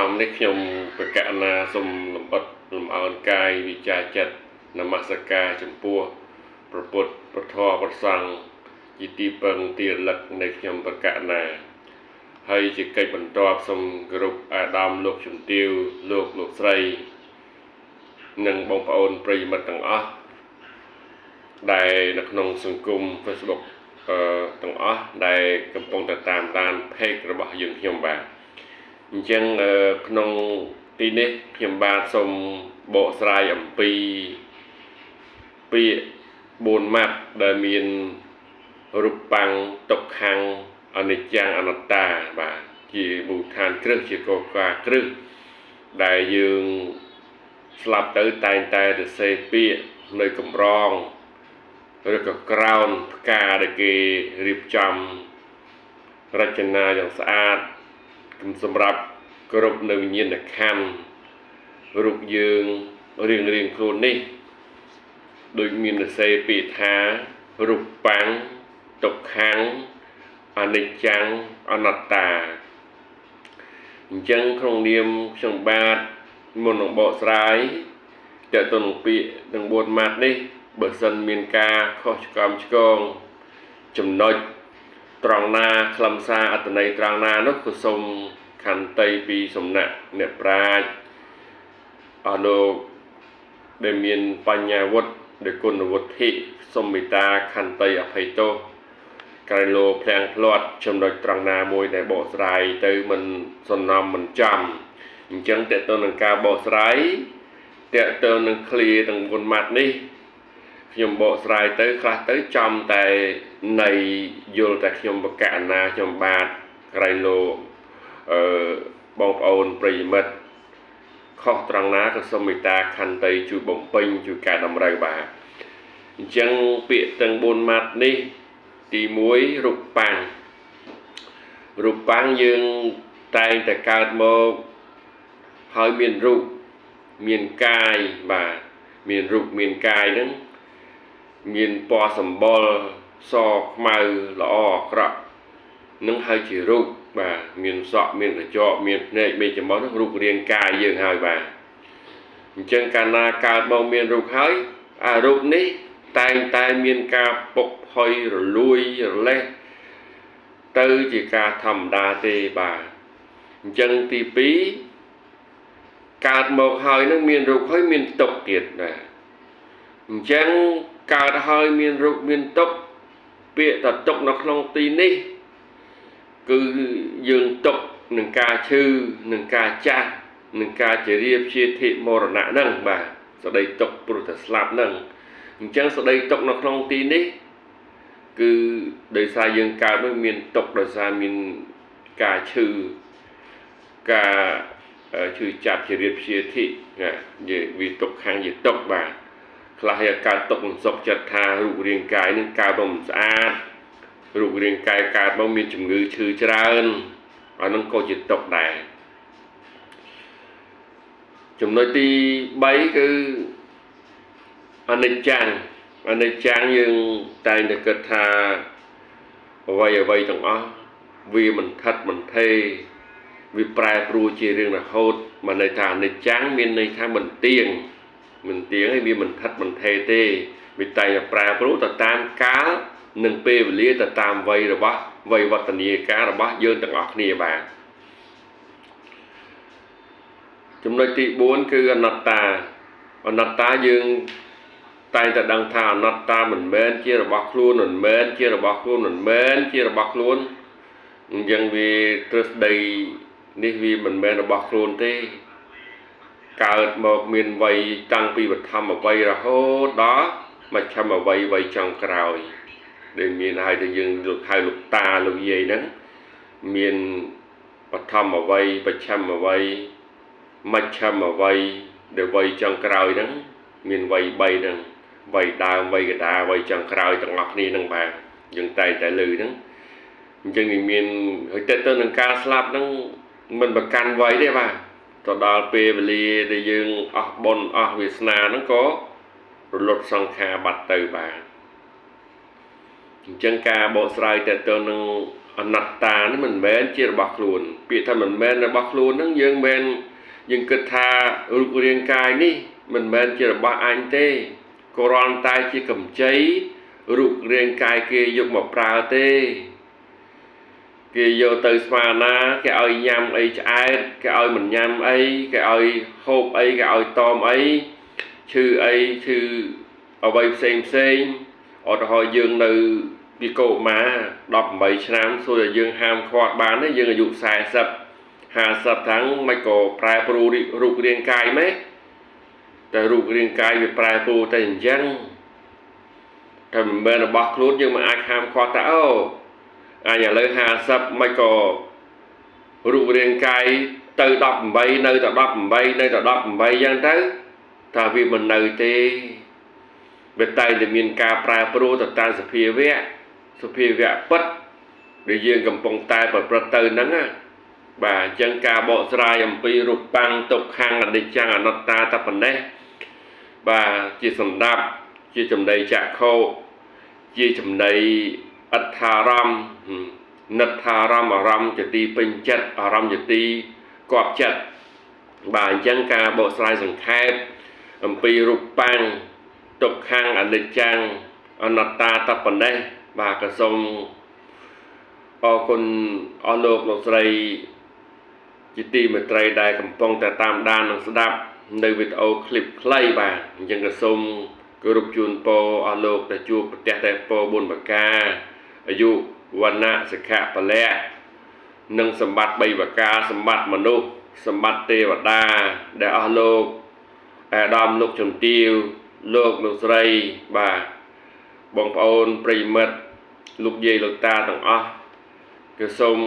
មនេះខ្ញុំប្រកាសណាសូមលំអិតលំអោនកាយវិចារចិត្តនមស្ការចំពោះព្រះពុទ្ធព្រះធម៌ព្រះសង្ឃជាទីពឹងទីរលឹកនៃខ្ញុំប្រកាសណាហើយជាកិច្ចបន្ទាប់សូមគោរពអាដាមលោកជំទាវលោកស្រីនិងបងប្អូនប្រិយមិត្តទាំងអស់ដែលនៅក្នុងសង្គម Facebook ទាំងអស់ដែលកំពុងតែតាមដាន page របស់យើងខ្ញុំបាទអញ្ចឹងក្នុងទីនេះខ្ញុំបាទសូមបកស្រាយអំពីពាក្យ4ម៉ាត់ដែលមានរូបបាំងទុក្ខំអនិច្ចំអនត្តាបាទជាមូលដ្ឋានគ្រឹះជាកលការគ្រឹះដែលយើងស្លាប់ទៅតែងតែទៅសេពាក្យនៅកម្រងឬក៏ក្រោនផ្កាដែលគេរៀបចំរចនាយ៉ាងស្អាតសម្រាប់គ្រប់នៅវិញ្ញាណក្ខន្ធរូបយើងរៀងខ្លួននេះដូចមានសរសេរពាក្យថារូបបាំងទុក្ខំអនិច្ចំអនត្តាអញ្ចឹងក្នុងនាមខ្ញុំបាទមុននឹងបកស្រាយតើទៅនឹងពាក្យទាំង4ម៉ាត់នេះបើសិនមានការខុសឆ្គងចំណុចត្រង់ណាខ្លឹមសារអត្ថន័យត្រង់ណានោះក៏សូមខន្តីពីសំណាក់អ្នកប្រាជ្ញអស់លោកដែលមានបញ្ញាវុធដែលគុណវុទ្ធិសូមមេត្តាខន្តីអភ័យទោសក្រៃលោភ្លាំងភ្លាត់ចំណុចត្រង់ណាមួយដែលបកស្រាយទៅមិនសំណំមិនចំអញ្ចឹងតើទៅនឹងការបកស្រាយតើទៅនឹងឃ្លាទាំង4ម៉ាត់នេះខ្ញុំបកស្រាយទៅខ្លះទៅចំតែនៃយល់តែខ្ញុំបកកណាខ្ញុំបាទក្រៃលោបងប្អូនប្រិយមិត្តខុសត្រង់ណាក៏សូមមេត្តាខន្តីជួយបំពេញជួយកែតម្រូវបាទអញ្ចឹងពាក្យទាំង4ម៉ាត់នេះទី1រូបបាំងយើងតែងតែកើតមកហើយមានរូបមានកាយបាទមានរូបមានកាយហ្នឹងមានពណ៌សម្បុរសខ្មៅល្អអាក្រក់នឹងហើយជារូបបាទមានសក់មានកញ្ចក់មានភ្នែកមានច្រមុះនោះរូបរាងកាយយើងហើយបាទអញ្ចឹងកាលណាកើតមកមានរូបហើយអារូបនេះតែងតែមានការពុកផុយរលួយរលេះទៅជាការធម្មតាទេបាទអញ្ចឹងទី2កើតមកហើយនឹងមានរូបហើយមានទុក្ខទៀតបាទអញ្ចឹងកើតហើយមានរូបមានទុក្ខពាក្យថាទុក្ខនៅក្នុងទីនេះគឺយើងទុក្ខនឹងការឈឺនឹងការចាស់នឹងការជរាព្យាធិមរណៈហ្នឹងបាទស្ដីទុក្ខព្រោះតែស្លាប់ហ្នឹងអញ្ចឹងស្ដីទុក្ខនៅក្នុងទីនេះគឺដោយសារយើងកើតមកមានទុក្ខដោយសារមានការឈឺការឈឺចាប់ជរាព្យាធិណាវាទុក្ខខាងជាទុក្ខបាទខ្លះយកកើតទុក្ខមិនសុខចិត្តថារូបរាងកាយនឹងកើតមកមិនស្អាតរូបរាងកាយកើតមកមានជំងឺឈឺច្រើនអានឹងក៏ជាទុក្ខដែរចំណុចទី3គឺអនិច្ចំយើងតែងតែគិតថាអ្វីទាំងអស់វាមិនថិតមិនថេរវាប្រែប្រួលជារឿងរហូតមិនន័យថាអនិច្ចំមានន័យថាមិនទៀងហើយវាមិនថិតមិនថេរទេវាតែងតែប្រែប្រួលទៅតាមកាលនិងពេលវេលាទៅតាមវ័យរបស់វ័យវឌ្ឍនាការរបស់យើងទាំងអស់គ្នាបាទចំណុចទី4គឺអនត្តាយើងតែងតែដឹងថាអនត្តាមិនមែនជារបស់ខ្លួនមិនមែនជារបស់ខ្លួនមិនមែនជារបស់ខ្លួនអញ្ចឹងវាទ្រឹស្ដីនេះវាមិនមែនរបស់ខ្លួនទេកើតមកមានវ័យតាំងពីបឋមវ័យរហូតដល់មជ្ឈមវ័យចុងក្រោយដែលមានហើយតែយើងហៅលោកតាលោកយាយហ្នឹងមានបឋមវ័យបច្ឆមវ័យមជ្ឈមវ័យដែលវ័យចុងក្រោយហ្នឹងមានវ័យ3ហ្នឹងវ័យដើមវ័យកដាវ័យចុងក្រោយទាំងអស់គ្នាហ្នឹងបាទយើងតែលឺហ្នឹងអញ្ចឹងវាមានហើយទៅនឹងការស្លាប់ហ្នឹងមិនប្រកាន់វ័យទេបាទទៅដល់ពេលវេលាដែលយើងអស់បុណ្យអស់វាសនាហ្នឹងក៏រលត់សង្ខារបាត់ទៅបាទអញ្ចឹងការបកស្រាយទៅនឹង អនត្តានេះមិនមែនជារបស់ខ្លួនពាក្យថាមិនមែនរបស់ខ្លួនហ្នឹងយើងគិតថារូបរាងកាយនេះមិនមែនជារបស់អញទេគ្រាន់តែជាកម្ចីរូបរាងកាយគេយកមកប្រើទេគេយកទៅស្មារណាគេឲ្យញ៉ាំអីឆ្អែតគេឲ្យមិនញ៉ាំអីគេឲ្យហូបអីគេឲ្យតមអីឈឺអីឈឺអ្វីផ្សេងឧទាហរណ៍យើងនៅពីកុមារ18ឆ្នាំសួរតែយើងហាមឃាត់បានទេយើងអាយុ40 50tháng មិនក៏ប្រែប្រួលរូបរាងកាយម៉េចតែរូបរាងកាយវាប្រែប្រួលតែអញ្ចឹងតែមិនមែនរបស់ខ្លួនយើងមិនអាចហាមឃាត់ថាអូអញឥឡូវ50មិនក៏រូបរាងកាយទៅ18នៅតែ18នៅតែ18យ៉ាងទៅថាវាមិននៅទេវាតែមានការប្រែប្រួលទៅតាមសភាវៈពិតដែលយើងកំពុងតែប្រព្រឹត្តទៅហ្នឹងណាបាទអញ្ចឹងការបកស្រាយអំពីរូបបាំងទុក្ខំអនិច្ចំអនត្តាតែប៉ុណ្ណេះបាទជាសម្ដាប់ជាចំណីចក្ខុជាចំណីអត្ថារម្មណ៍និត្ថារម្មណ៍អារម្មណ៍ជាទីពេញចិត្តអារម្មណ៍ជាទីគាប់ចិត្តបាទអញ្ចឹងការបកស្រាយសង្ខេបអំពីរូបបាំងទុក្ខំអនិច្ចំអនត្តាតែប៉ុណ្ណេះបាទក៏សូមអរគុណអស់លោកលោកស្រីជាទីមេត្រីដែលកំពុងតែតាមដាននិងស្ដាប់នៅវីដេអូឃ្លីបខ្លីបាទអញ្ចឹងក៏សូមគោរពជូនពរអស់លោកដែលជួបប្រទះតែពរ4ប្រការអាយុវណ្ណៈសុខៈពលៈនិងសម្បត្តិ3ប្រការសម្បត្តិមនុស្សសម្បត្តិទេវតាដែលអស់លោកអាដាមលោកជំទាវលោកស្រីបាទបងប្អូនប្រិយមិត្តលោកយាយលោកតាទាំងអស់គឺសូម